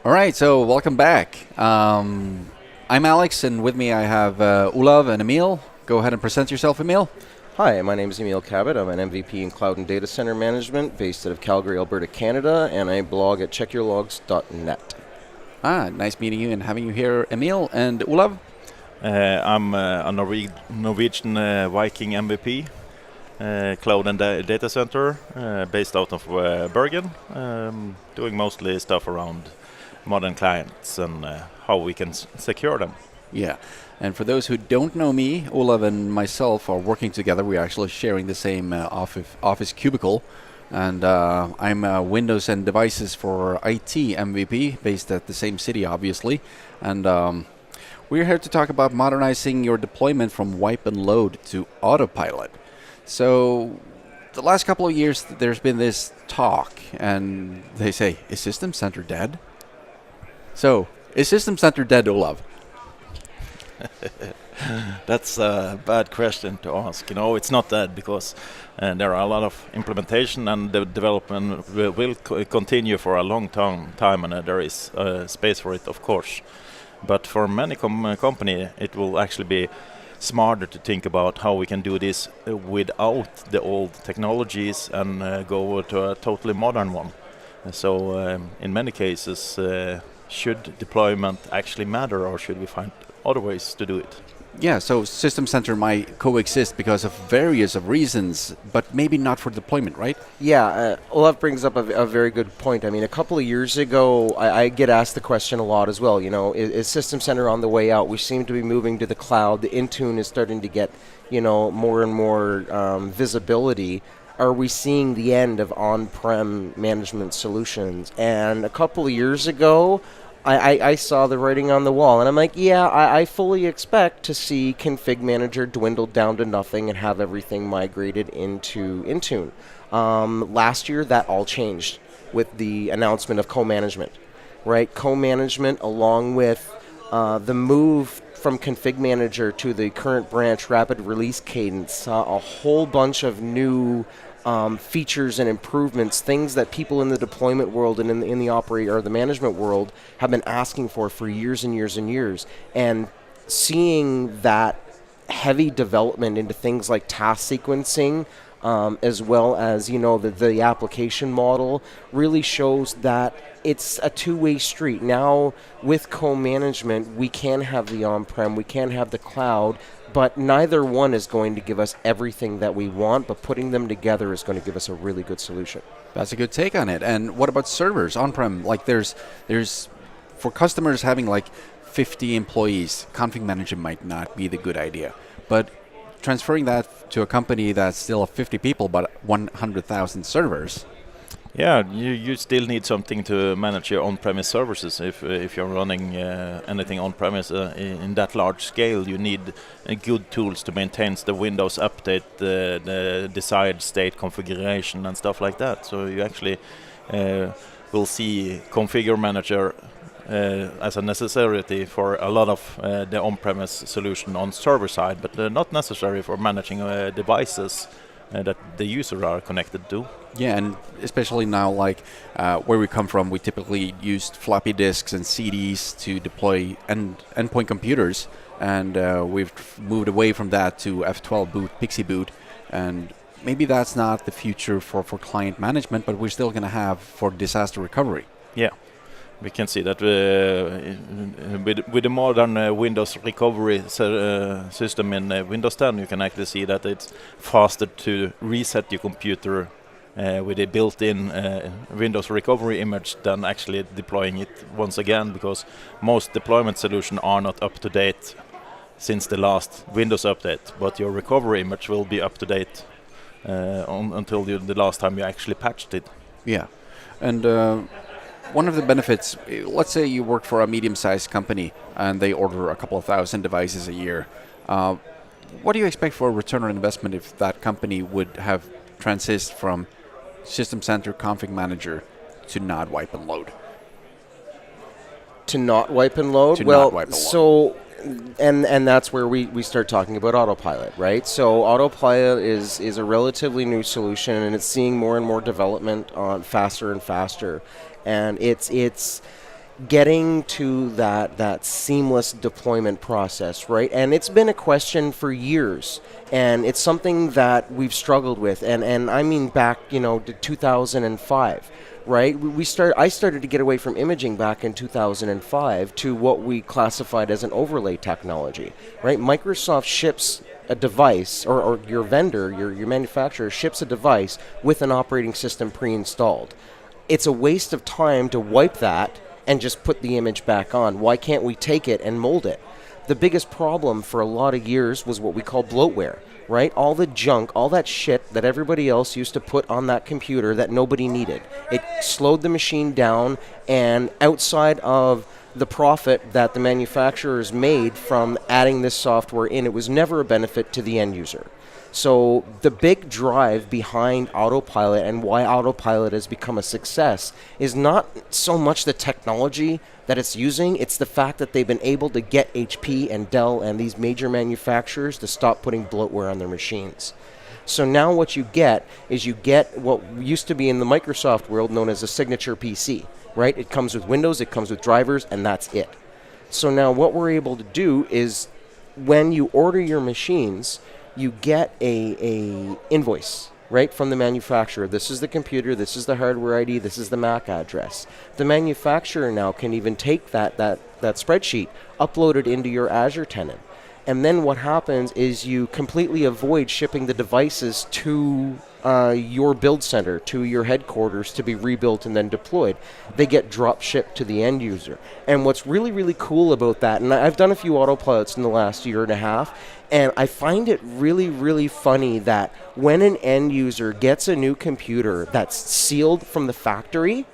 All right, so welcome back. I'm Alex, and with me I have Olav and Emil. Go ahead and present yourself, Emil. Hi, my name is Emil Cabot. I'm an MVP in Cloud and Data Center Management based out of Calgary, Alberta, Canada, and I blog at checkyourlogs.net. Nice meeting you and having you here, Emil. And Olav? I'm a Norwegian Viking MVP, Cloud and Data Center, based out of Bergen, doing mostly stuff around modern clients and how we can secure them. Yeah, and for those who don't know me, Olav and myself are working together. We're actually sharing the same office cubicle. And I'm Windows and Devices for IT MVP, based at the same city, obviously. And we're here to talk about modernizing your deployment from wipe and load to AutoPilot. So the last couple of years, there's been this talk, and they say, is System Center dead? So, is System Center dead, Olav? That's a bad question to ask. It's not that, because there are a lot of implementation and the development will continue for a long time, and there is space for it, of course. But for many company, it will actually be smarter to think about how we can do this without the old technologies and go over to a totally modern one. So in many cases, should deployment actually matter, or should we find other ways to do it? Yeah, so System Center might coexist because of various of reasons, but maybe not for deployment, right? Yeah, Olaf brings up a very good point. I mean, a couple of years ago, I get asked the question a lot as well. Is System Center on the way out? We seem to be moving to the cloud. The Intune is starting to get, more and more visibility. Are we seeing the end of on-prem management solutions? And a couple of years ago, I saw the writing on the wall, and I'm like, yeah, I fully expect to see Config Manager dwindle down to nothing and have everything migrated into Intune. Last year, that all changed with the announcement of co-management, right? Co-management, along with the move from Config Manager to the current branch rapid release cadence, saw a whole bunch of new features and improvements, things that people in the deployment world and in the operate or the management world have been asking for years and years and years. And seeing that heavy development into things like task sequencing, as well as the application model, really shows that it's a two-way street. Now with co-management, we can have the on-prem, we can have the cloud, but neither one is going to give us everything that we want, but putting them together is going to give us a really good solution. That's a good take on it. And what about servers on-prem? Like there's for customers having like 50 employees, Config Manager might not be the good idea. But transferring that to a company that's still 50 people but 100,000 servers. Yeah, you still need something to manage your on-premise services. If you're running anything on-premise in that large scale, you need good tools to maintain the Windows update, the desired state configuration and stuff like that. So you actually will see Configure Manager as a necessity for a lot of the on-premise solution on server side, but not necessary for managing devices that the user are connected to. Yeah, and especially now, like where we come from, we typically used floppy disks and CDs to deploy endpoint computers, and we've moved away from that to F12 boot, Pixie boot, and maybe that's not the future for client management, but we're still going to have for disaster recovery. Yeah. We can see that with the modern Windows recovery system in Windows 10, you can actually see that it's faster to reset your computer with a built-in Windows recovery image than actually deploying it once again, because most deployment solutions are not up to date since the last Windows update, but your recovery image will be up to date until the last time you actually patched it. Yeah, and one of the benefits, let's say you work for a medium-sized company and they order a couple of thousand devices a year. What do you expect for a return on investment if that company would have transitioned from System Center Config Manager to not wipe and load? To not wipe and load? And that's where we start talking about AutoPilot, right? So AutoPilot is a relatively new solution, and it's seeing more and more development on faster and faster. And it's getting to that seamless deployment process, right? And it's been a question for years, and it's something that we've struggled with, and I mean back, to 2005, right? I started to get away from imaging back in 2005 to what we classified as an overlay technology, right? Microsoft ships a device, or your vendor, your manufacturer ships a device with an operating system pre-installed. It's a waste of time to wipe that and just put the image back on. Why can't we take it and mold it? The biggest problem for a lot of years was what we call bloatware, right? All the junk, all that shit that everybody else used to put on that computer that nobody needed. It slowed the machine down, and outside of the profit that the manufacturers made from adding this software in, it was never a benefit to the end user. So the big drive behind AutoPilot and why AutoPilot has become a success is not so much the technology that it's using, it's the fact that they've been able to get HP and Dell and these major manufacturers to stop putting bloatware on their machines. So now what you get is you get what used to be in the Microsoft world known as a signature PC, right? It comes with Windows, it comes with drivers, and that's it. So now what we're able to do is when you order your machines, you get a invoice, right, from the manufacturer. This is the computer, this is the hardware ID, this is the MAC address. The manufacturer now can even take that spreadsheet, upload it into your Azure tenant. And then what happens is you completely avoid shipping the devices to your build center, to your headquarters to be rebuilt and then deployed. They get drop shipped to the end user. And what's really, really cool about that, and I've done a few AutoPilots in the last year and a half, and I find it really, really funny that when an end user gets a new computer that's sealed from the factory,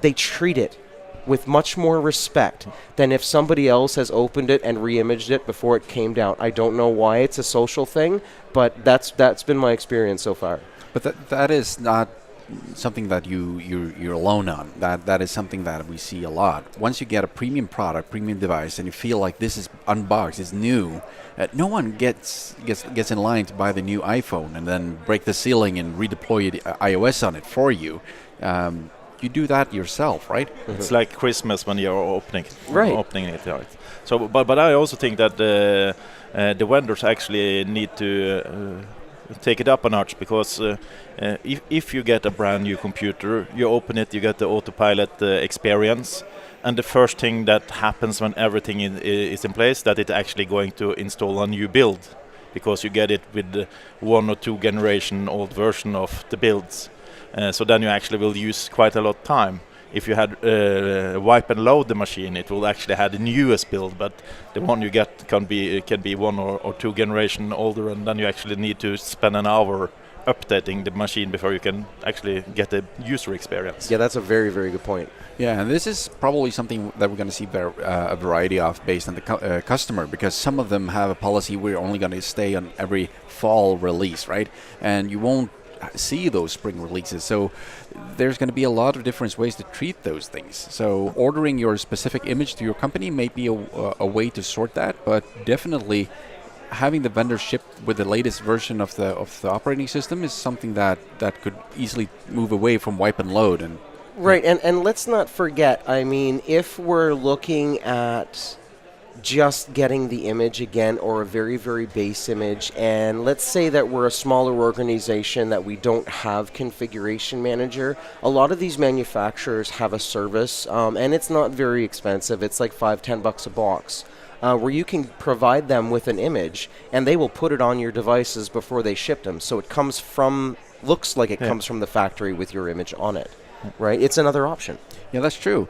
they treat it with much more respect than if somebody else has opened it and re-imaged it before it came down. I don't know why it's a social thing, but that's been my experience so far. But that is not something that you're alone on. That is something that we see a lot. Once you get a premium product, premium device, and you feel like this is unboxed, it's new, no one gets in line to buy the new iPhone and then break the ceiling and redeploy the iOS on it for you. You do that yourself, right? It's like Christmas when you're opening it. Right. So, but I also think that the vendors actually need to take it up a notch, because if you get a brand new computer, you open it, you get the AutoPilot experience, and the first thing that happens when everything is in place, that it's actually going to install a new build, because you get it with the 1 or 2 generation old version of the builds. So then you actually will use quite a lot of time. If you had wipe and load the machine, it will actually have the newest build, but the one you get can be 1 or 2 generation older, and then you actually need to spend an hour updating the machine before you can actually get the user experience. Yeah, that's a very, very good point. Yeah, and this is probably something that we're going to see a variety of based on the customer, because some of them have a policy we're only going to stay on every fall release, right? And you won't see those spring releases, so there's going to be a lot of different ways to treat those things. So ordering your specific image to your company may be a way to sort that, but definitely having the vendor ship with the latest version of the operating system is something that could easily move away from wipe and load. And right, and let's not forget, I mean, if we're looking at just getting the image again, or a very, very base image, and let's say that we're a smaller organization that we don't have configuration manager, a lot of these manufacturers have a service, and it's not very expensive. It's like $5-10 a box, where you can provide them with an image, and they will put it on your devices before they ship them. So it comes from, looks like it comes from the factory with your image on it, right? It's another option. Yeah, that's true.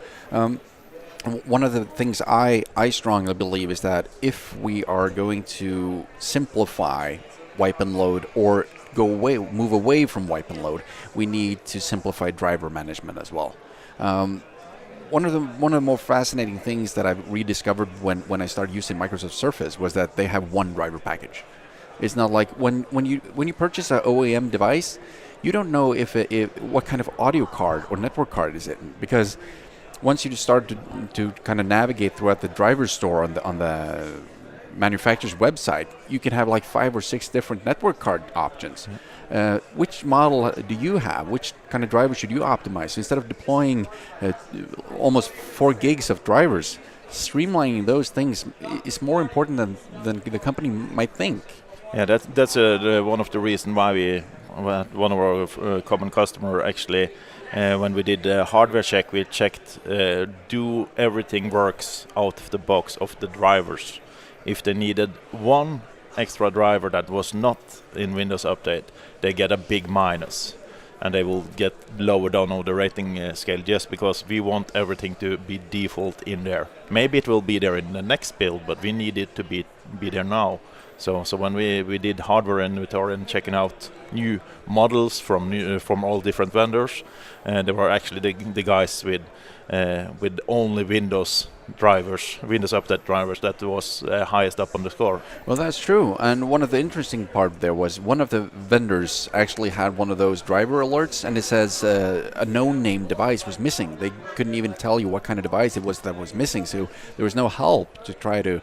One of the things I strongly believe is that if we are going to simplify wipe and load, or move away from wipe and load, we need to simplify driver management as well. One of the more fascinating things that I've rediscovered when I started using Microsoft Surface was that they have one driver package. It's not like when you purchase an OEM device, you don't know if what kind of audio card or network card is it, because once you start to kind of navigate throughout the driver store on the manufacturer's website, you can have like 5 or 6 different network card options. Which model do you have? Which kind of driver should you optimize? So instead of deploying almost 4 gigs of drivers, streamlining those things is more important than the company might think. Yeah, that's one of the reasons why one of our common customer actually, when we did the hardware check, we checked do everything works out of the box of the drivers. If they needed one extra driver that was not in Windows Update, they get a big minus, and they will get lower down on the rating scale just because we want everything to be default in there. Maybe it will be there in the next build, but we need it to be there now. So when we did hardware inventory and checking out new models from all different vendors, there were actually the guys with only Windows Update drivers that was highest up on the score. Well, that's true. And one of the interesting part there was one of the vendors actually had one of those driver alerts, and it says a known name device was missing. They couldn't even tell you what kind of device it was that was missing, so there was no help to try to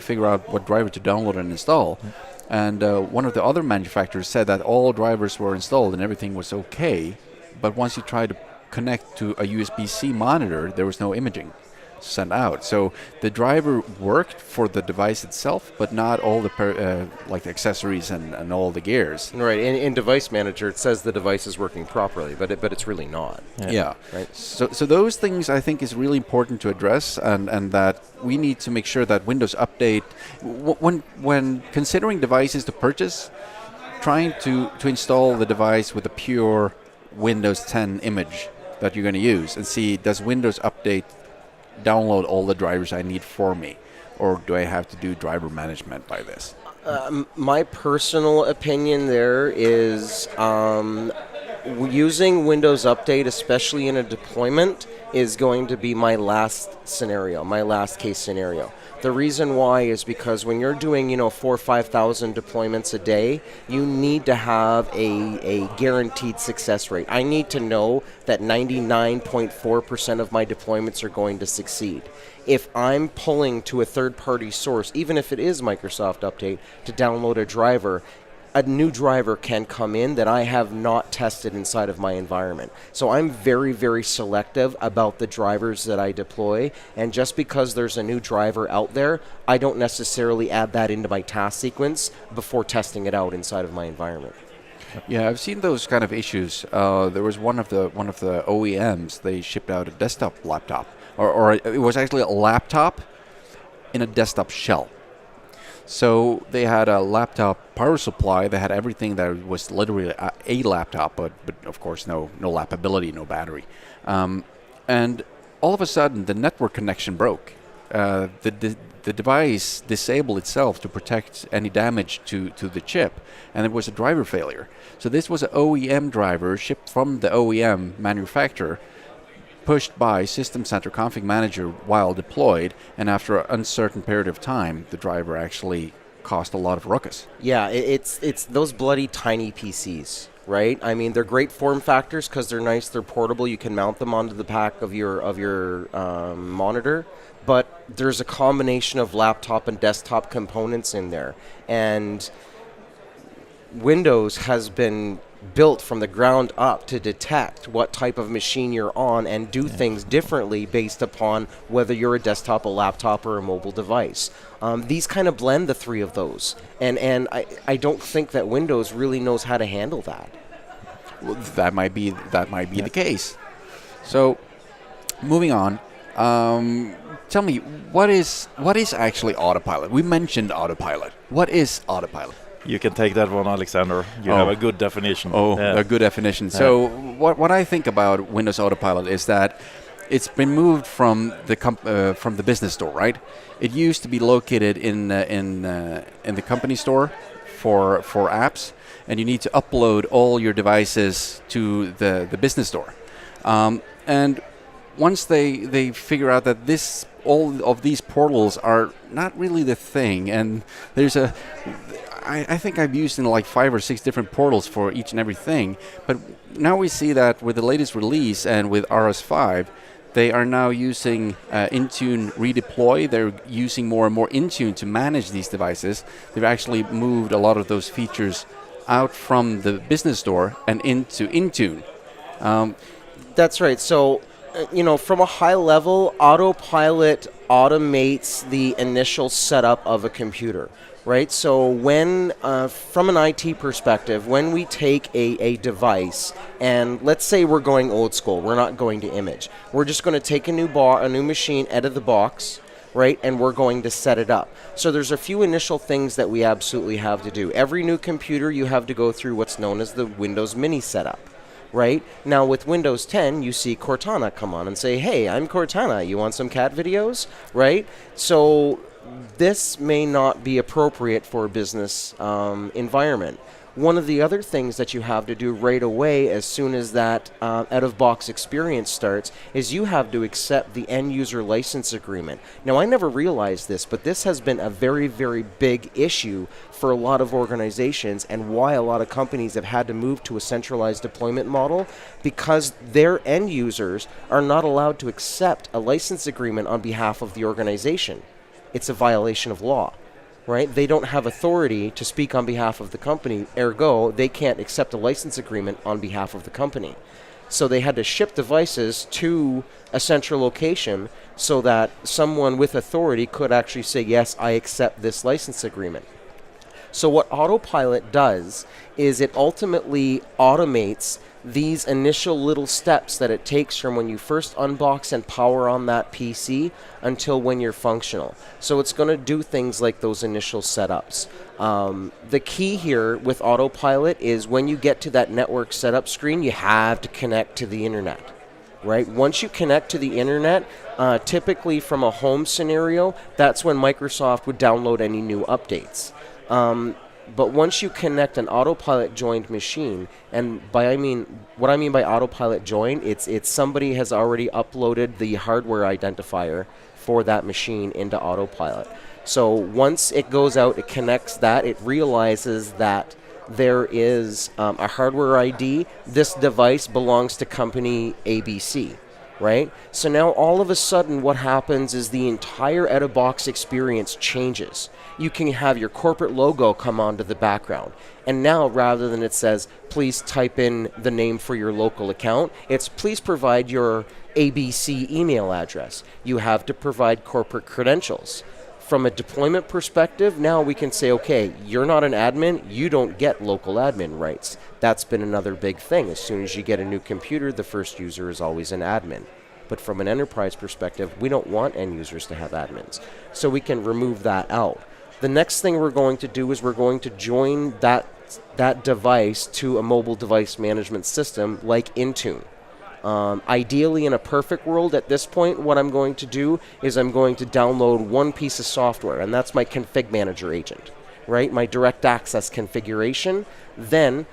figure out what driver to download and install. And one of the other manufacturers said that all drivers were installed and everything was okay, but once you tried to connect to a USB-C monitor, there was no imaging sent out. So the driver worked for the device itself, but not all the like the accessories and all the gears. Right. In Device Manager, it says the device is working properly, but it's really not. Yeah. Right. So those things I think is really important to address, and that we need to make sure that Windows Update, when considering devices to purchase, trying to install the device with a pure Windows 10 image that you're going to use, and see, does Windows Update download all the drivers I need for me, or do I have to do driver management by this? My personal opinion there is using Windows Update, especially in a deployment, is going to be my last case scenario. The reason why is because when you're doing 4,000 or 5,000 deployments a day, you need to have a guaranteed success rate. I need to know that 99.4% of my deployments are going to succeed. If I'm pulling to a third-party source, even if it is Microsoft Update, to download a driver, a new driver can come in that I have not tested inside of my environment. So I'm very, very selective about the drivers that I deploy, and just because there's a new driver out there, I don't necessarily add that into my task sequence before testing it out inside of my environment. Yeah, I've seen those kind of issues. There was one of the OEMs, they shipped out a desktop laptop, or it was actually a laptop in a desktop shell. So they had a laptop power supply. They had everything that was literally a laptop, but of course no lapability, no battery. And all of a sudden, the network connection broke. The device disabled itself to protect any damage to the chip, and it was a driver failure. So this was an OEM driver shipped from the OEM manufacturer, pushed by System Center Config Manager while deployed, and after an uncertain period of time, the driver actually caused a lot of ruckus. Yeah, it's those bloody tiny PCs, right? I mean, they're great form factors because they're nice, they're portable. You can mount them onto the back of your monitor, but there's a combination of laptop and desktop components in there, and Windows has been built from the ground up to detect what type of machine you're on and do things differently based upon whether you're a desktop, a laptop, or a mobile device. These kind of blend the three of those, and I don't think that Windows really knows how to handle that. Well, that might be the case. So, moving on. Tell me, what is actually AutoPilot? We mentioned AutoPilot. What is AutoPilot? You can take that one, Alexander. You have a good definition. A good definition. So what I think about Windows AutoPilot is that it's been moved from the business store, right? It used to be located in the company store for apps, and you need to upload all your devices to the business store. And once they figure out that all of these portals are not really the thing, and there's I think I've used like 5 or 6 different portals for each and everything, but now we see that with the latest release and with RS5, they are now using Intune redeploy. They're using more and more Intune to manage these devices. They've actually moved a lot of those features out from the business store and into Intune. That's right. So, from a high level, AutoPilot automates the initial setup of a computer, right? So when, from an IT perspective, when we take a device, and let's say we're going old school, we're not going to image. We're just going to take a new machine out of the box, right? And we're going to set it up. So there's a few initial things that we absolutely have to do. Every new computer, you have to go through what's known as the Windows Mini setup. Right? Now with Windows 10, you see Cortana come on and say, hey, I'm Cortana, you want some cat videos? Right? So this may not be appropriate for a business environment. One of the other things that you have to do right away as soon as that out-of-box experience starts is you have to accept the end-user license agreement. Now, I never realized this, but this has been a very, very big issue for a lot of organizations and why a lot of companies have had to move to a centralized deployment model, because their end users are not allowed to accept a license agreement on behalf of the organization. It's a violation of law. Right? They don't have authority to speak on behalf of the company, ergo, they can't accept a license agreement on behalf of the company. So they had to ship devices to a central location so that someone with authority could actually say, yes, I accept this license agreement. So what AutoPilot does is it ultimately automates these initial little steps that it takes from when you first unbox and power on that PC until when you're functional. So it's going to do things like those initial setups. The key here with AutoPilot is when you get to that network setup screen, you have to connect to the internet. Right? Once you connect to the internet, typically from a home scenario, that's when Microsoft would download any new updates. But once you connect an AutoPilot joined machine, and what I mean by AutoPilot joined, it's somebody has already uploaded the hardware identifier for that machine into AutoPilot. So once it goes out, it connects that, it realizes that there is a hardware ID. This device belongs to company ABC. Right? So now all of a sudden what happens is the entire out-of-box experience changes. You can have your corporate logo come onto the background. And now rather than it says, please type in the name for your local account, it's please provide your ABC email address. You have to provide corporate credentials. From a deployment perspective, now we can say, okay, you're not an admin, you don't get local admin rights. That's been another big thing. As soon as you get a new computer, the first user is always an admin. But from an enterprise perspective, we don't want end users to have admins. So we can remove that out. The next thing we're going to do is we're going to join that device to a mobile device management system like Intune. Ideally, in a perfect world, at this point, what I'm going to do is I'm going to download one piece of software, and that's my config manager agent, right? My direct access configuration. Then,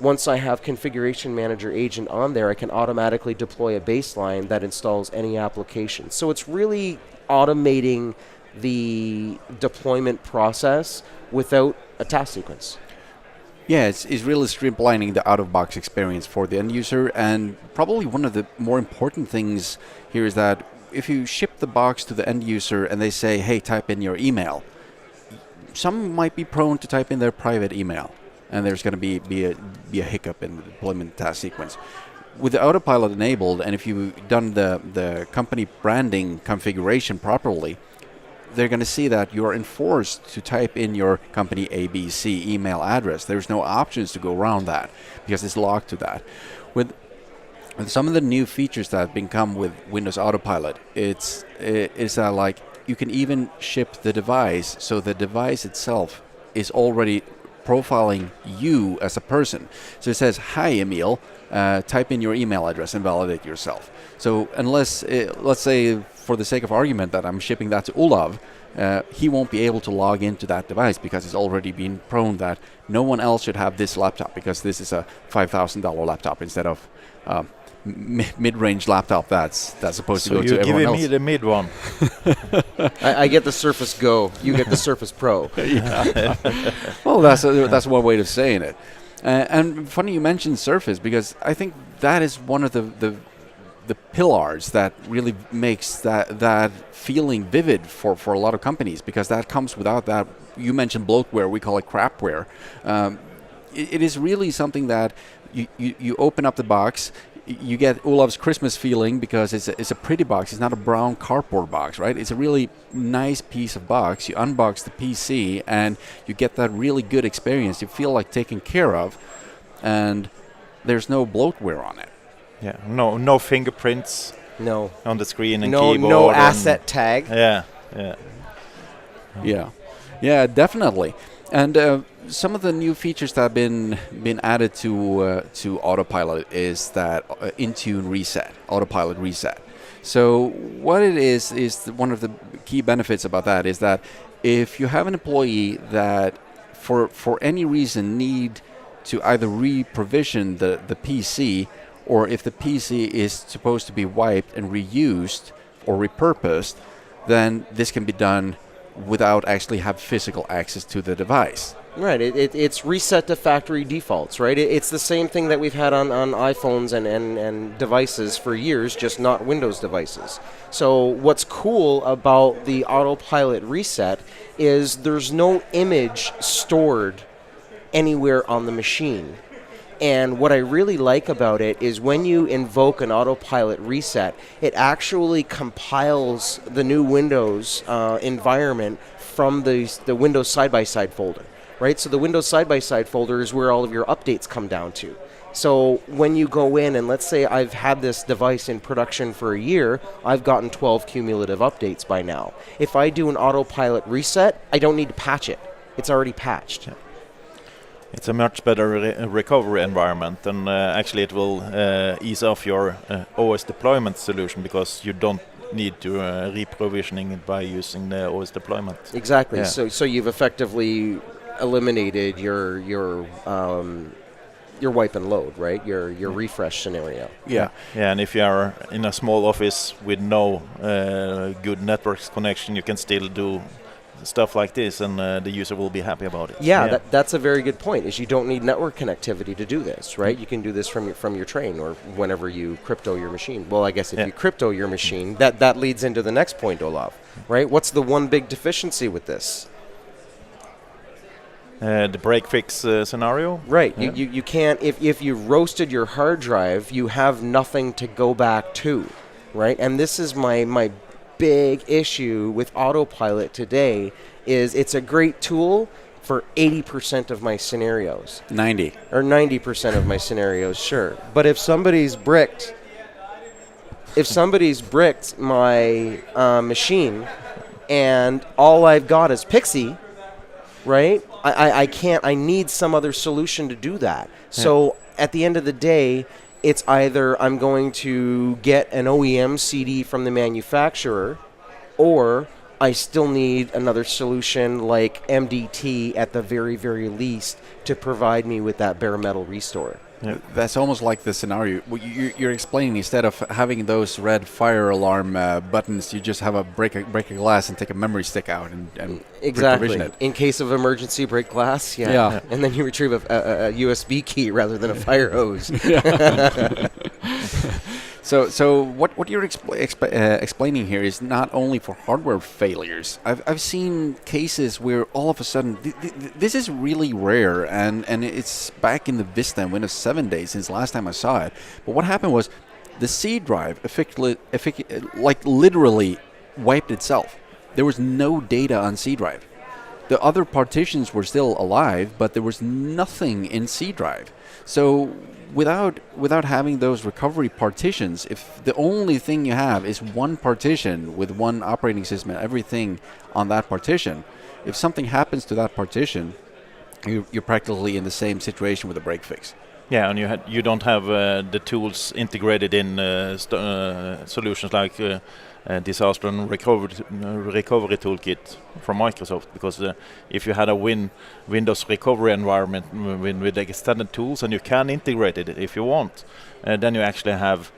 once I have configuration manager agent on there, I can automatically deploy a baseline that installs any application. So it's really automating the deployment process without a task sequence. Yeah, it's really streamlining the out-of-box experience for the end user, and probably one of the more important things here is that if you ship the box to the end user and they say, hey, type in your email, some might be prone to type in their private email, and there's going to be a hiccup in the deployment task sequence. With the AutoPilot enabled, and if you've done the company branding configuration properly, they're going to see that you are enforced to type in your company ABC email address. There's no options to go around that because it's locked to that. With some of the new features that have been come with Windows AutoPilot, it's like you can even ship the device, so the device itself is already profiling you as a person. So it says, hi Emil, type in your email address and validate yourself. So unless, let's say for the sake of argument that I'm shipping that to Olav, he won't be able to log into that device because it's already been prone that no one else should have this laptop because this is a $5,000 laptop instead of mid-range laptop that's supposed to go to everyone else. So you're giving me the mid one. I get the Surface Go. You get the Surface Pro. Yeah. Well, that's one way of saying it. And funny you mentioned Surface, because I think that is one of the pillars that really makes that feeling vivid for a lot of companies, because that comes without that. You mentioned bloatware, we call it crapware. it is really something that you open up the box. You get Olav's Christmas feeling because it's a pretty box. It's not a brown cardboard box, right? It's a really nice piece of box. You unbox the PC and you get that really good experience. You feel like taken care of, and there's no bloatware on it. Yeah, no fingerprints. No. On the screen and no, keyboard. No asset tag. Yeah, definitely. And some of the new features that have been added to AutoPilot is that Intune reset, AutoPilot reset. So what it is one of the key benefits about that is that if you have an employee that for any reason need to either re-provision the PC, or if the PC is supposed to be wiped and reused or repurposed, then this can be done without actually have physical access to the device. Right, it's reset to factory defaults, right? It's the same thing that we've had on iPhones and devices for years, just not Windows devices. So what's cool about the AutoPilot reset is there's no image stored anywhere on the machine. And what I really like about it is when you invoke an AutoPilot reset, it actually compiles the new Windows environment from the Windows side-by-side folder, right? So the Windows side-by-side folder is where all of your updates come down to. So when you go in and let's say I've had this device in production for a year, I've gotten 12 cumulative updates by now. If I do an AutoPilot reset, I don't need to patch it. It's already patched. It's a much better recovery environment, and actually it will ease off your OS deployment solution because you don't need to reprovisioning it by using the OS deployment. Exactly. Yeah. So you've effectively eliminated your wipe and load, right? Your refresh scenario. Yeah. Yeah, and if you are in a small office with no good network connection, you can still do stuff like this, and the user will be happy about it. Yeah, that's a very good point. Is you don't need network connectivity to do this, right? You can do this from your train or whenever you crypto your machine. Well, I guess if you crypto your machine, that leads into the next point, Olav, right? What's the one big deficiency with this? The break fix scenario. Right. Yeah. You can't if you roasted your hard drive, you have nothing to go back to, right? And this is my big issue with AutoPilot today is it's a great tool for 80% of my scenarios. 90% of my scenarios, sure. But if somebody's bricked my machine and all I've got is Pixie, right? I can't, I need some other solution to do that. So at the end of the day, it's either I'm going to get an OEM CD from the manufacturer, or I still need another solution like MDT at the very, very least to provide me with that bare metal restore. Yeah. That's almost like the scenario you're explaining. Instead of having those red fire alarm buttons, you just have a break a glass and take a memory stick out and exactly reprovision it. In case of emergency, break glass. Yeah. And then you retrieve a USB key rather than a fire hose. So what you're explaining here is not only for hardware failures. I've seen cases where all of a sudden this is really rare, and it's back in the Vista and Windows 7 days since last time I saw it. But what happened was the C drive literally wiped itself. There was no data on C drive. The other partitions were still alive, but there was nothing in C drive. So without having those recovery partitions, if the only thing you have is one partition with one operating system and everything on that partition, if something happens to that partition, you're practically in the same situation with a break fix. Yeah, and you don't have the tools integrated in solutions like disaster and recovery toolkit from Microsoft, because if you had a Windows recovery environment with extended tools, and you can integrate it if you want, then you actually have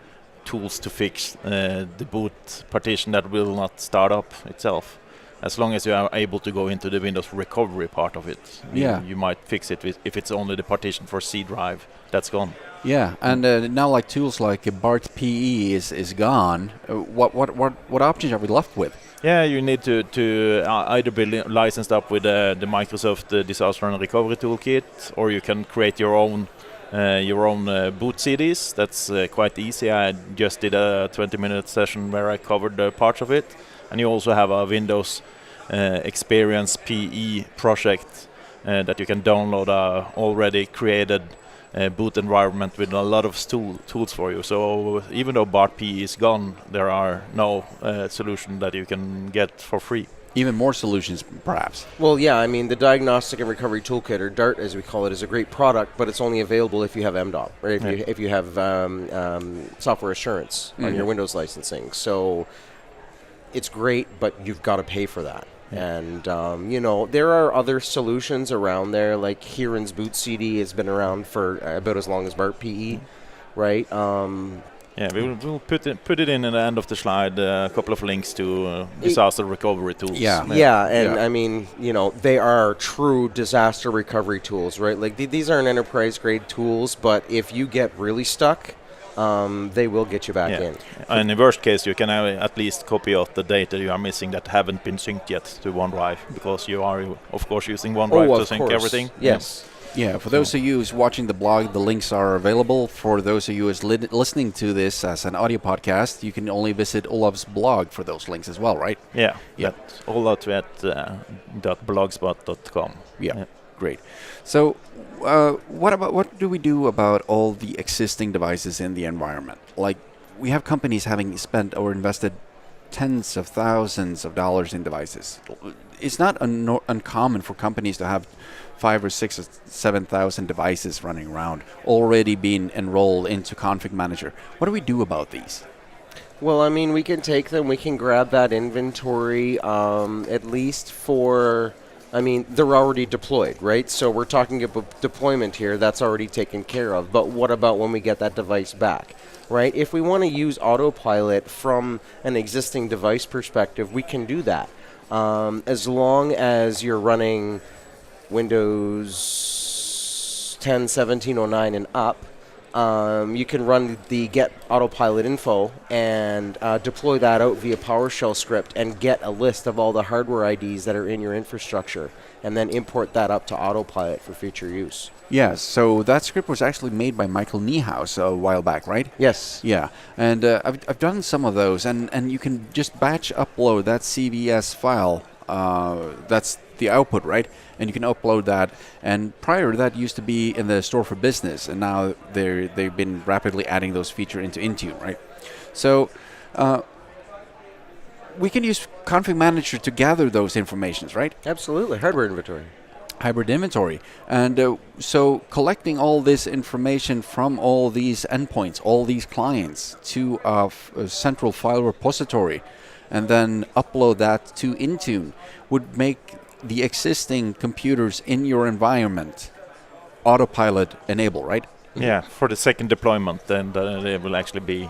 tools to fix the boot partition that will not start up itself. As long as you are able to go into the Windows recovery part of it, you might fix it if it's only the partition for C drive that's gone. Yeah, and now like tools like BART PE is gone. What options are we left with? Yeah, you need to either be licensed up with the Microsoft Disaster and Recovery Toolkit, or you can create your own boot CDs. That's quite easy. I just did a 20-minute session where I covered parts of it. And you also have a Windows Experience PE project that you can download already created boot environment with a lot of tools for you. So even though BART PE is gone, there are no solution that you can get for free. Even more solutions, perhaps. Well, yeah, I mean, the Diagnostic and Recovery Toolkit, or DART as we call it, is a great product, but it's only available if you have MDOT, right? If you have software assurance on your Windows licensing. So it's great, but you've got to pay for that. And, there are other solutions around there, like Kieran's Boot CD has been around for about as long as BART PE, right? Yeah, we'll put it in at the end of the slide, a couple of links to disaster recovery tools. I mean, they are true disaster recovery tools, right? Like these aren't enterprise-grade tools, but if you get really stuck, they will get you back in. And in worst case, you can at least copy out the data you are missing that haven't been synced yet to OneDrive, because you are, of course, using OneDrive to sync everything. Yes. Yeah, for those of you who's watching the blog, the links are available. For those of you who's listening to this as an audio podcast, you can only visit Olav's blog for those links as well, right? Yeah. That's olafvet.blogspot.com. Yeah, great. So what do we do about all the existing devices in the environment? Like, we have companies having spent or invested tens of thousands of dollars in devices. It's not uncommon for companies to have 5,000 or 6,000 or 7,000 devices running around, already being enrolled into Config Manager. What do we do about these? Well, I mean, we can take them, we can grab that inventory, at least for, they're already deployed, right? So we're talking about deployment here, that's already taken care of. But what about when we get that device back, right? If we want to use AutoPilot from an existing device perspective, we can do that. As long as you're running Windows 10, 17, 09 and up, you can run the get AutoPilot info and deploy that out via PowerShell script and get a list of all the hardware IDs that are in your infrastructure, and then import that up to AutoPilot for future use. Yes, so that script was actually made by Michael Niehaus a while back, right? Yes. Yeah, and I've done some of those, and you can just batch upload that CVS file. That's the output, right? And you can upload that. And prior to that used to be in the store for business, and now they've been rapidly adding those features into Intune, right? So we can use Config Manager to gather those informations, right? Absolutely, hardware inventory. Hybrid inventory. And so collecting all this information from all these endpoints, all these clients, to a central file repository, and then upload that to Intune would make the existing computers in your environment AutoPilot enable, right? Yeah, for the second deployment, then they will actually be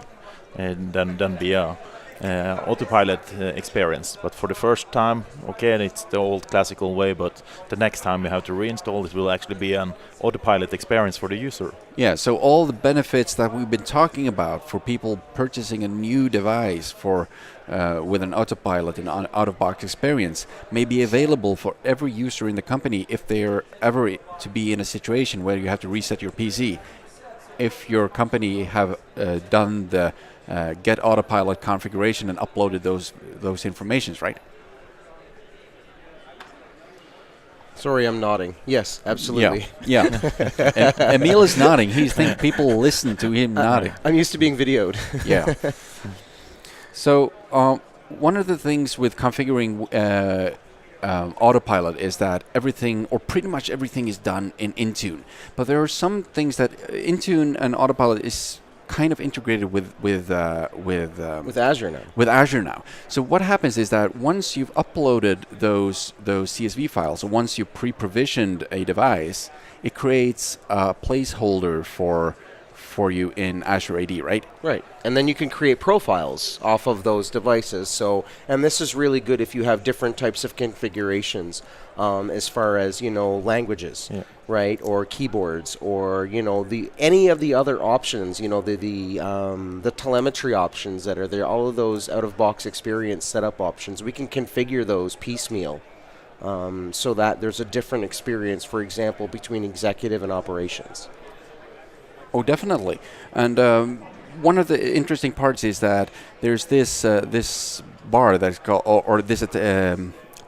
then be a AutoPilot experience. But for the first time, okay, it's the old classical way, but the next time you have to reinstall, it will actually be an AutoPilot experience for the user. Yeah, so all the benefits that we've been talking about for people purchasing a new device for with an AutoPilot and out-of-box experience may be available for every user in the company if they're ever to be in a situation where you have to reset your PC. If your company have done the get AutoPilot configuration and uploaded those informations, right? Sorry, I'm nodding. Yes, absolutely. Yeah. Emil is nodding. He thinks people listen to him nodding. I'm used to being videoed. Yeah. So one of the things with configuring AutoPilot is that everything, or pretty much everything, is done in Intune. But there are some things that Intune and AutoPilot is kind of integrated with Azure now. With Azure now. So what happens is that once you've uploaded those CSV files, or once you pre-provisioned a device, it creates a placeholder for you in Azure AD, right? Right. And then you can create profiles off of those devices. So, and this is really good if you have different types of configurations as far as, languages. Yeah. right, or keyboards, or the any of the other options, the telemetry options that are there, all of those out-of-box experience setup options, we can configure those piecemeal, so that there's a different experience, for example, between executive and operations. Oh, definitely. And one of the interesting parts is that there's this bar that's called, or this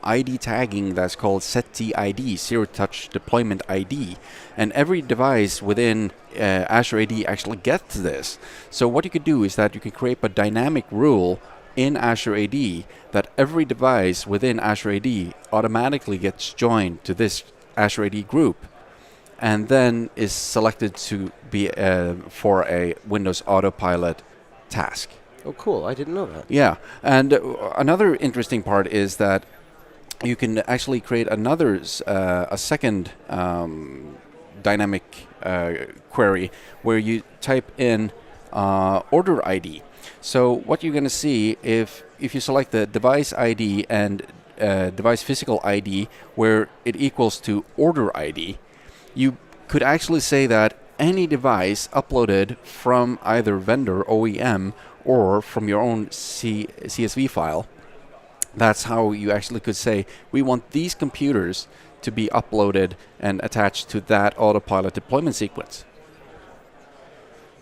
ID tagging that's called SetTID, Zero Touch Deployment ID, and every device within Azure AD actually gets this. So what you could do is that you can create a dynamic rule in Azure AD that every device within Azure AD automatically gets joined to this Azure AD group, and then is selected to be for a Windows AutoPilot task. Oh, cool. I didn't know that. Yeah, and another interesting part is that you can actually create a second dynamic query where you type in order ID. So what you're going to see, if you select the device ID and device physical ID where it equals to order ID, you could actually say that any device uploaded from either vendor, OEM, or from your own CSV file, that's how you actually could say, we want these computers to be uploaded and attached to that AutoPilot deployment sequence.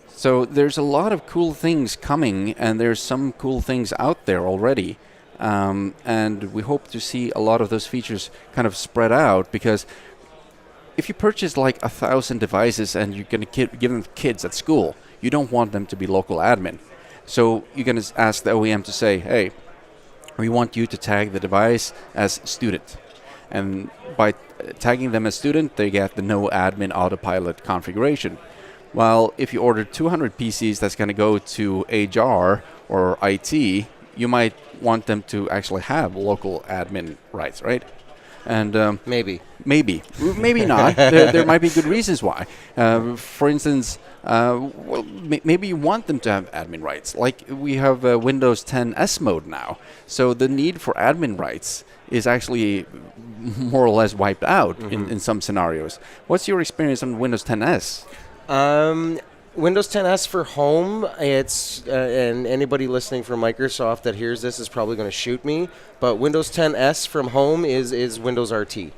So there's a lot of cool things coming, and there's some cool things out there already. And we hope to see a lot of those features kind of spread out, because if you purchase like 1,000 devices and you're going to give them to kids at school, you don't want them to be local admin. So you're going to ask the OEM to say, hey, we want you to tag the device as student. And by tagging them as student, they get the no admin AutoPilot configuration. While if you order 200 PCs that's going to go to HR or IT, you might want them to actually have local admin rights, right? And Maybe not. There might be good reasons why. For instance, maybe you want them to have admin rights. Like we have Windows 10 S mode now, so the need for admin rights is actually more or less wiped out in some scenarios. What's your experience on Windows 10 S? Windows 10 S for home, it's and anybody listening from Microsoft that hears this is probably going to shoot me, but Windows 10 S from home is Windows RT,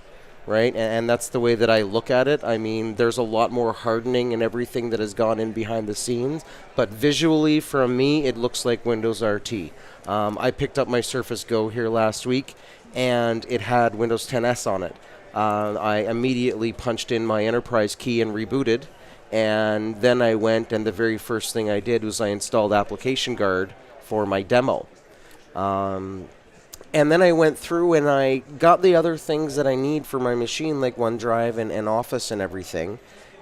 right? And that's the way that I look at it. I mean, there's a lot more hardening and everything that has gone in behind the scenes, but visually from me, it looks like Windows RT. I picked up my Surface Go here last week, and it had Windows 10 S on it. I immediately punched in my enterprise key and rebooted. And then I went, and the very first thing I did was I installed Application Guard for my demo. And then I went through and I got the other things that I need for my machine, like OneDrive and Office and everything.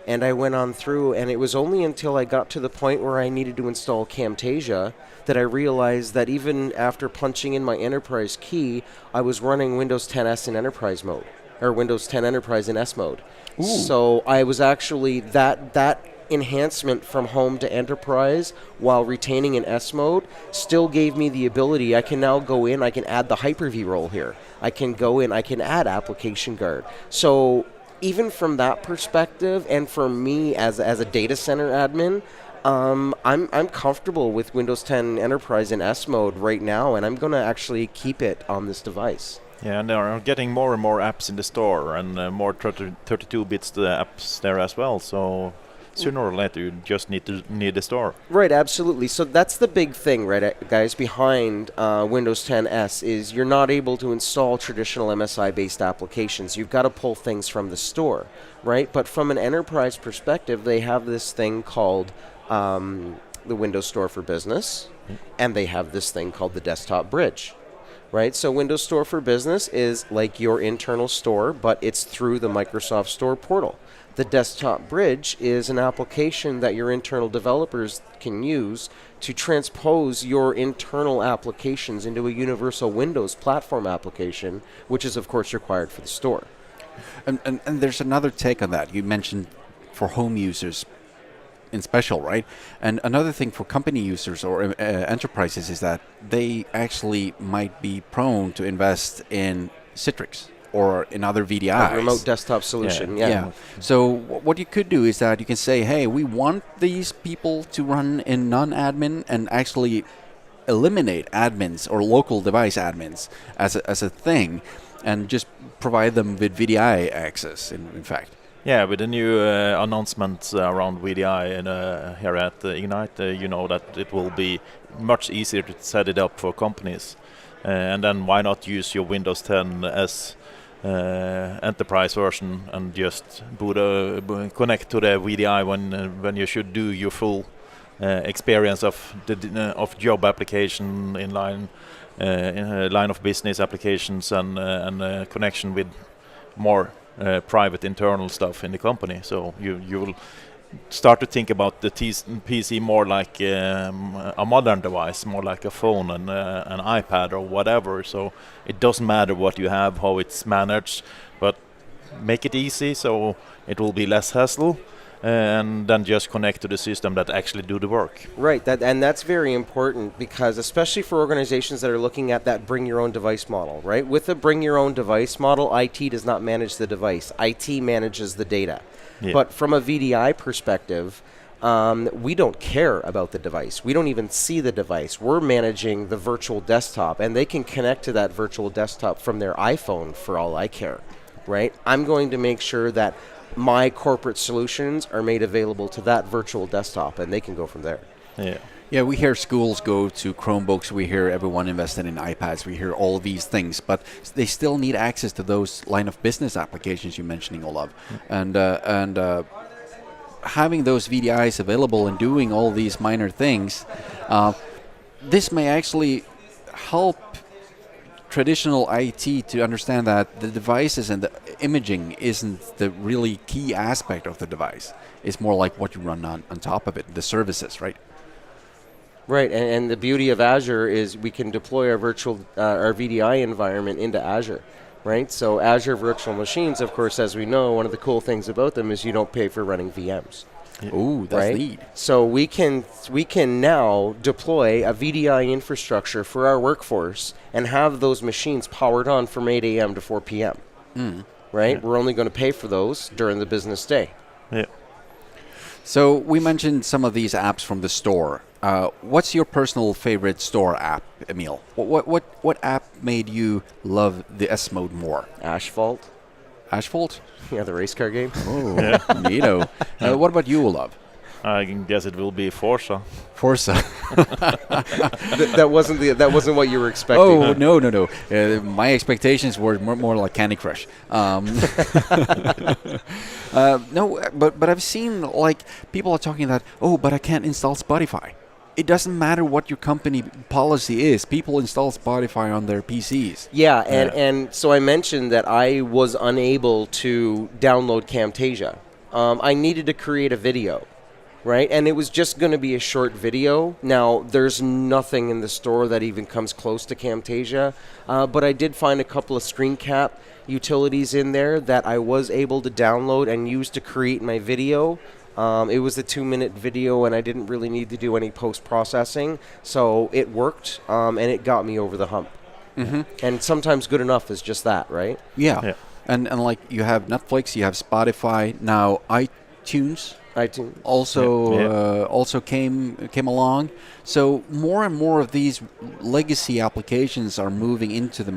And I went on through, and it was only until I got to the point where I needed to install Camtasia that I realized that even after punching in my enterprise key, I was running Windows 10 S in enterprise mode, or Windows 10 Enterprise in S mode. Ooh. So I was actually, that enhancement from home to enterprise while retaining an S mode still gave me the ability. I can now go in, I can add the Hyper-V role here. I can go in, I can add Application Guard. So even from that perspective, and for me as a data center admin, I'm comfortable with Windows 10 Enterprise in S mode right now, and I'm going to actually keep it on this device. Yeah, and they are getting more and more apps in the store, and more 32 bits apps there as well. So sooner or later, you just need a store. Right, absolutely. So that's the big thing, right, guys, behind Windows 10 S is you're not able to install traditional MSI-based applications. You've got to pull things from the store, right? But from an enterprise perspective, they have this thing called the Windows Store for Business, and they have this thing called the Desktop Bridge. Right, so Windows Store for Business is like your internal store, but it's through the Microsoft Store portal. The Desktop Bridge is an application that your internal developers can use to transpose your internal applications into a universal Windows platform application, which is, of course, required for the store. And there's another take on that. You mentioned for home users in special, right? And another thing for company users or enterprises is that they actually might be prone to invest in Citrix or in other VDIs. A remote desktop solution, yeah. So what you could do is that you can say, hey, we want these people to run in non-admin and actually eliminate admins or local device admins as a thing, and just provide them with VDI access, in fact. Yeah, with the new announcements around VDI and here at Ignite, you know that it will be much easier to set it up for companies. And then why not use your Windows 10 as enterprise version and just connect to the VDI when you should do your full experience of the of job application in line of business applications and connection with more private internal stuff in the company. So you will start to think about the PC more like a modern device, more like a phone and an iPad or whatever. So it doesn't matter what you have, how it's managed, but make it easy so it will be less hassle. And then just connect to the system that actually do the work. Right, and that's very important, because especially for organizations that are looking at that bring your own device model, right? With the bring your own device model, IT does not manage the device. IT manages the data. Yeah. But from a VDI perspective, we don't care about the device. We don't even see the device. We're managing the virtual desktop, and they can connect to that virtual desktop from their iPhone for all I care, right? I'm going to make sure that my corporate solutions are made available to that virtual desktop, and they can go from there. Yeah, we hear schools go to Chromebooks, we hear everyone invested in iPads, we hear all these things, but they still need access to those line of business applications you're mentioning, Olav. And having those VDIs available and doing all these minor things, this may actually help traditional IT to understand that the devices and the imaging isn't the really key aspect of the device. It's more like what you run on top of it, the services, right? Right, and the beauty of Azure is we can deploy our our VDI environment into Azure, right? So Azure Virtual Machines, of course, as we know, one of the cool things about them is you don't pay for running VMs. Ooh, that's neat. So we can now deploy a VDI infrastructure for our workforce and have those machines powered on from 8 a.m. to 4 p.m. Right? Yeah. We're only going to pay for those during the business day. Yeah. So we mentioned some of these apps from the store. What's your personal favorite store app, Emil? What app made you love the S mode more? Asphalt. Asphalt? Yeah, the race car game. Oh, neato. What about you, Olav? I guess it will be Forza. Forza. That wasn't what you were expecting. Oh, no. My expectations were more like Candy Crush. No, but I've seen like people are talking that, but I can't install Spotify. It doesn't matter what your company policy is. People install Spotify on their PCs. Yeah, and so I mentioned that I was unable to download Camtasia. I needed to create a video, right? And it was just going to be a short video. Now, there's nothing in the store that even comes close to Camtasia, but I did find a couple of screen cap utilities in there that I was able to download and use to create my video. It was a 2-minute video, and I didn't really need to do any post-processing, so it worked, and it got me over the hump. Mm-hmm. And sometimes good enough is just that, right? Yeah. And like you have Netflix, you have Spotify, now iTunes also came along. So more and more of these legacy applications are moving into the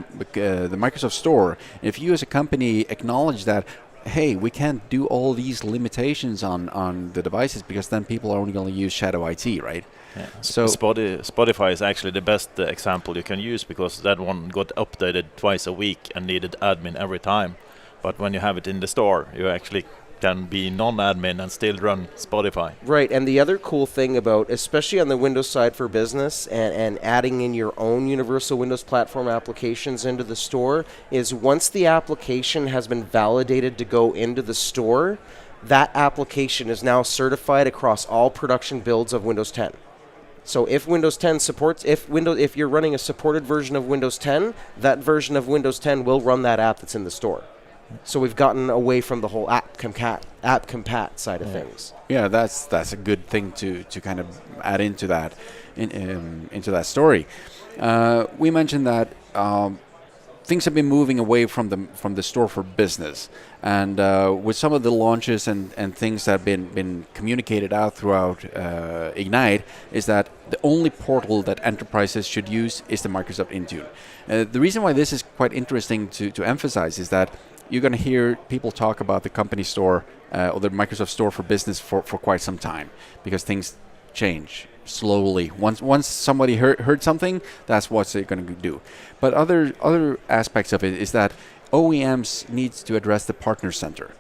Microsoft Store. If you as a company acknowledge that, hey, we can't do all these limitations on the devices because then people are only going to use Shadow IT, right? Yeah. So Spotify is actually the best example you can use, because that one got updated twice a week and needed admin every time. But when you have it in the store, you actually can be non-admin and still run Spotify. Right, and the other cool thing about, especially on the Windows side for business and adding in your own Universal Windows Platform applications into the store, is once the application has been validated to go into the store, that application is now certified across all production builds of Windows 10. So if Windows 10 supports, if you're running a supported version of Windows 10, that version of Windows 10 will run that app that's in the store. So we've gotten away from the whole app compat side of things. Yeah, that's a good thing to kind of add into that into that story. We mentioned that things have been moving away from the store for business, and with some of the launches and things that have been communicated out throughout Ignite, is that the only portal that enterprises should use is the Microsoft Intune. The reason why this is quite interesting to emphasize is that you're going to hear people talk about the company store or the Microsoft Store for Business for quite some time, because things change slowly. Once somebody heard something, that's what they're going to do. But other aspects of it is that OEMs needs to address the partner center.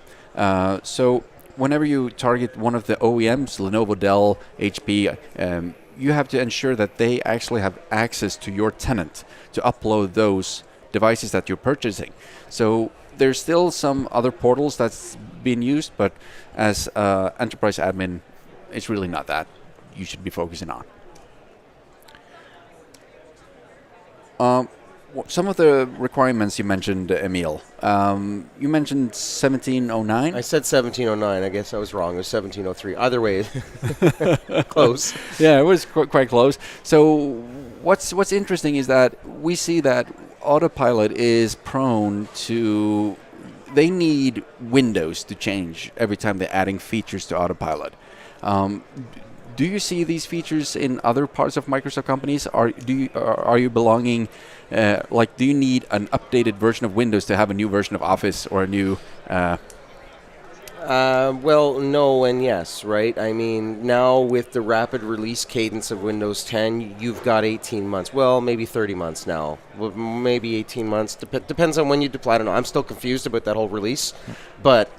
So whenever you target one of the OEMs, Lenovo, Dell, HP, you have to ensure that they actually have access to your tenant to upload those devices that you're purchasing. So there's still some other portals that's being used, but as enterprise admin, it's really not that you should be focusing on. Some of the requirements you mentioned, Emil. You mentioned 1709. I said 1709. I guess I was wrong. It was 1703. Either way, close. Yeah, it was quite close. So what's interesting is that we see that AutoPilot is prone to, they need Windows to change every time they're adding features to AutoPilot. Do you see these features in other parts of Microsoft companies? Are you belonging, do you need an updated version of Windows to have a new version of Office or a new... Well, no and yes, right? I mean, now with the rapid release cadence of Windows 10, you've got 18 months. Well, maybe 30 months now. Well, maybe 18 months. Depends on when you deploy. I don't know. I'm still confused about that whole release. But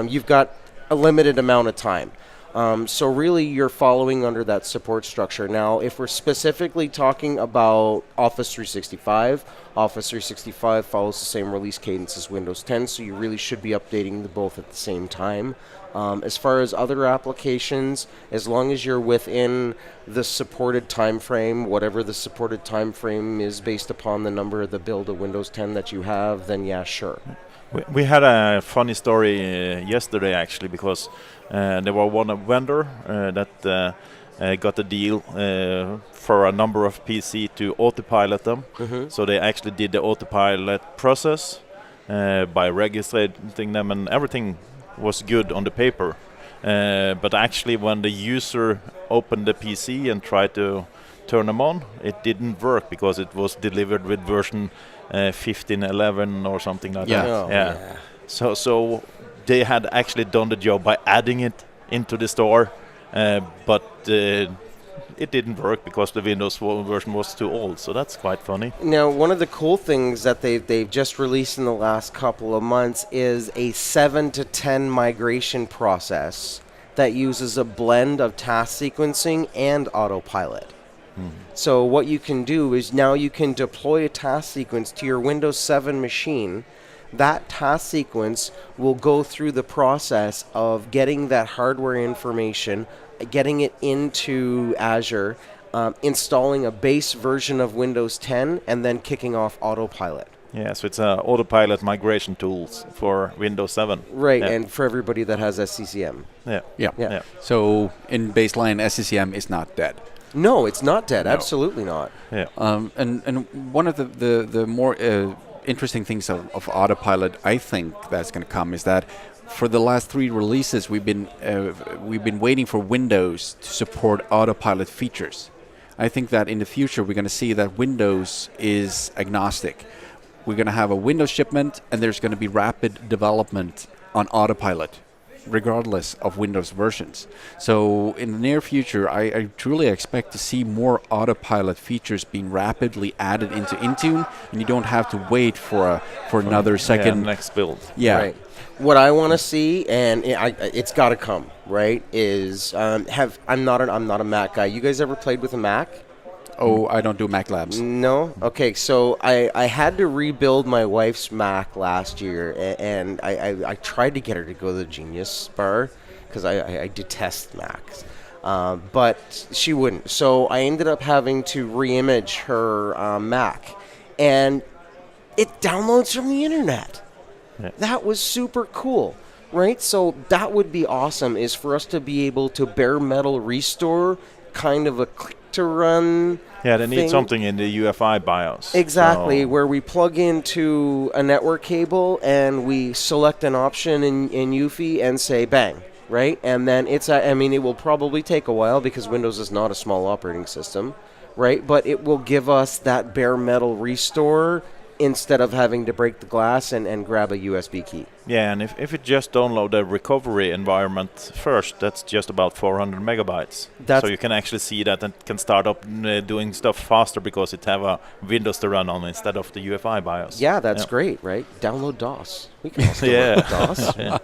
you've got a limited amount of time. So really, you're following under that support structure. Now, if we're specifically talking about Office 365, Office 365 follows the same release cadence as Windows 10, so you really should be updating them both at the same time. As far as other applications, as long as you're within the supported time frame, whatever the supported time frame is based upon the number of the build of Windows 10 that you have, then yeah, sure. We had a funny story yesterday, actually, because there was one vendor that got a deal for a number of PC to autopilot them. Mm-hmm. So they actually did the autopilot process by registering them, and everything was good on the paper. But actually, when the user opened the PC and tried to turn them on, it didn't work because it was delivered with version 15.11 or something like that. Oh, yeah. So they had actually done the job by adding it into the store, but it didn't work because the Windows version was too old. So that's quite funny. Now, one of the cool things that they've just released in the last couple of months is a 7 to 10 migration process that uses a blend of task sequencing and AutoPilot. So what you can do is now you can deploy a task sequence to your Windows 7 machine. That task sequence will go through the process of getting that hardware information, getting it into Azure, installing a base version of Windows 10, and then kicking off AutoPilot. Yeah, so it's AutoPilot migration tools for Windows 7. Right, yeah. and for everybody that has SCCM. Yeah. So in baseline, SCCM is not dead. No, it's not dead. No. Absolutely not. Yeah. And one of the more interesting things of AutoPilot, I think, that's going to come is that for the last 3 releases, we've been waiting for Windows to support AutoPilot features. I think that in the future we're going to see that Windows is agnostic. We're going to have a Windows shipment, and there's going to be rapid development on AutoPilot, regardless of Windows versions. So in the near future, I truly expect to see more AutoPilot features being rapidly added into Intune, and you don't have to wait for another second next build. Yeah. Right. What I want to see, and it's got to come, right? Is I'm not a Mac guy. You guys ever played with a Mac? Oh, I don't do Mac Labs. No? Okay, so I had to rebuild my wife's Mac last year, and I tried to get her to go to the Genius Bar, because I detest Macs. But she wouldn't. So I ended up having to re-image her Mac, and it downloads from the internet. Yeah. That was super cool, right? So that would be awesome, is for us to be able to bare metal restore kind of a click-to-run Yeah, they need thing. something in the UFI BIOS. Exactly, So where we plug into a network cable and we select an option in UFI and say bang, right? And then I mean, it will probably take a while because Windows is not a small operating system, right? But it will give us that bare metal restore instead of having to break the glass and grab a USB key. yeah, and if it just download the recovery environment first, that's just about 400 megabytes. So you can actually see that and can start up doing stuff faster because it have a Windows to run on instead of the UFI BIOS. Yeah, that's great, right? Download DOS. We can also Yeah. download DOS. Yeah.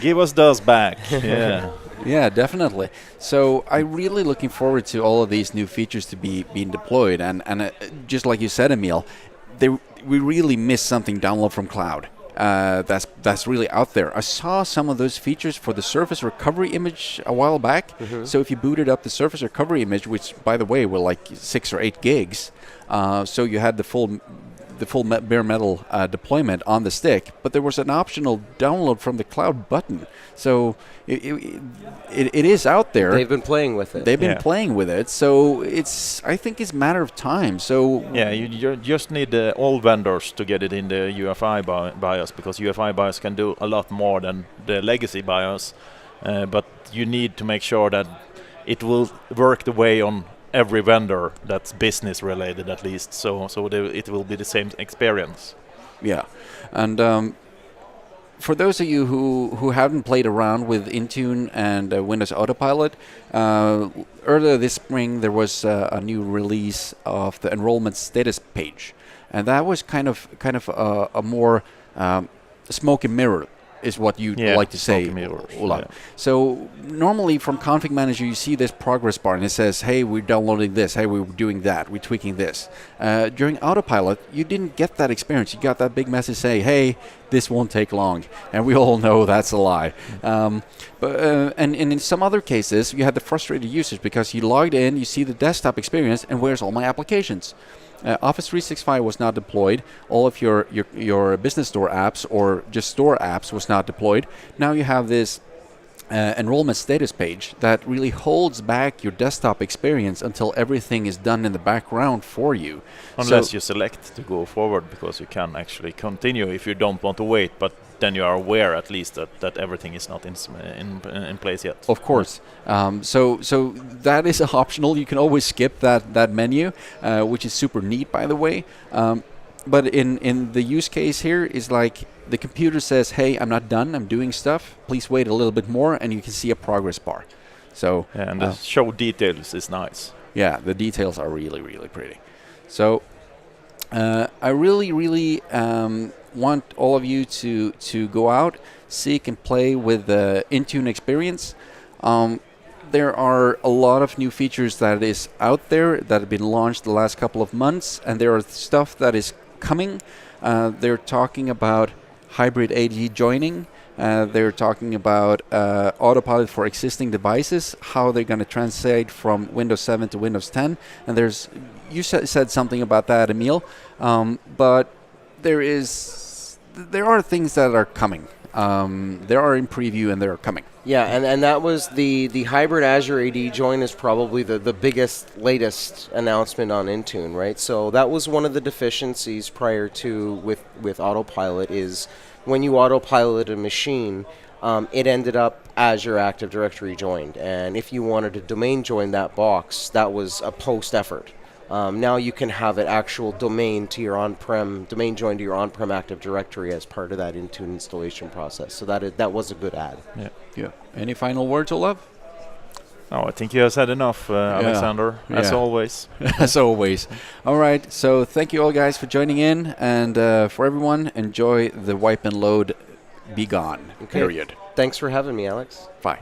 Give us those back. Yeah. Yeah, definitely. So I'm really looking forward to all of these new features to be being deployed. And just like you said, Emil, we really miss something download from cloud. That's really out there. I saw some of those features for the Surface Recovery image a while back. So if you booted up the Surface Recovery image, which by the way were like 6 or 8 gigs, so you had the full bare metal deployment on the stick, but there was an optional download from the cloud button. So it is out there. They've been playing with it. They've been playing with it. So I think it's a matter of time. So yeah, you just need all vendors to get it in the UFI BIOS, because UFI BIOS can do a lot more than the legacy BIOS. But you need to make sure that it will work the way on every vendor that's business related, at least, so it will be the same experience. Yeah, and for those of you who haven't played around with Intune and Windows AutoPilot, earlier this spring there was a new release of the enrollment status page, and that was kind of a more smoke and mirror is what you like to say, Ola. Yeah. So normally from Config Manager you see this progress bar and it says, hey, we're downloading this, hey, we're doing that, we're tweaking this. During AutoPilot you didn't get that experience. You got that big message say, hey, this won't take long, and we all know that's a lie. But in some other cases you had the frustrated users because you logged in, you see the desktop experience, and where's all my applications? Office 365 was not deployed. All of your business store apps or just store apps was not deployed. Now you have this enrollment status page that really holds back your desktop experience until everything is done in the background for you. Unless you select to go forward, because you can actually continue if you don't want to wait, but then you are aware at least that everything is not in place yet. Of course. So that is optional. You can always skip that menu, which is super neat, by the way. But in the use case here is like the computer says, hey, I'm not done, I'm doing stuff, please wait a little bit more, and you can see a progress bar. So and the show details is nice. Yeah, the details are really, really pretty. So I really want all of you to go out, seek and play with the Intune experience. There are a lot of new features that is out there that have been launched the last couple of months, and there are stuff that is coming. They're talking about hybrid AD joining. They're talking about AutoPilot for existing devices, how they're going to translate from Windows 7 to Windows 10. And you said something about that, Emil. But there are things that are coming. There are in preview and they are coming. Yeah, and that was the hybrid Azure AD join is probably the biggest, latest announcement on Intune, right? So that was one of the deficiencies prior to with AutoPilot is when you AutoPilot a machine, it ended up Azure Active Directory joined. And if you wanted to domain join that box, that was a post effort. Now you can have an actual domain to your on-prem, domain join to your on-prem Active Directory as part of that Intune installation process. So that was a good add. Yeah. Any final words, Olav? No, I think you have said enough, Alexander, as always. As always. All right, so thank you all guys for joining in, and for everyone, enjoy the wipe and load Be Gone, period. Thanks for having me, Alex. Bye.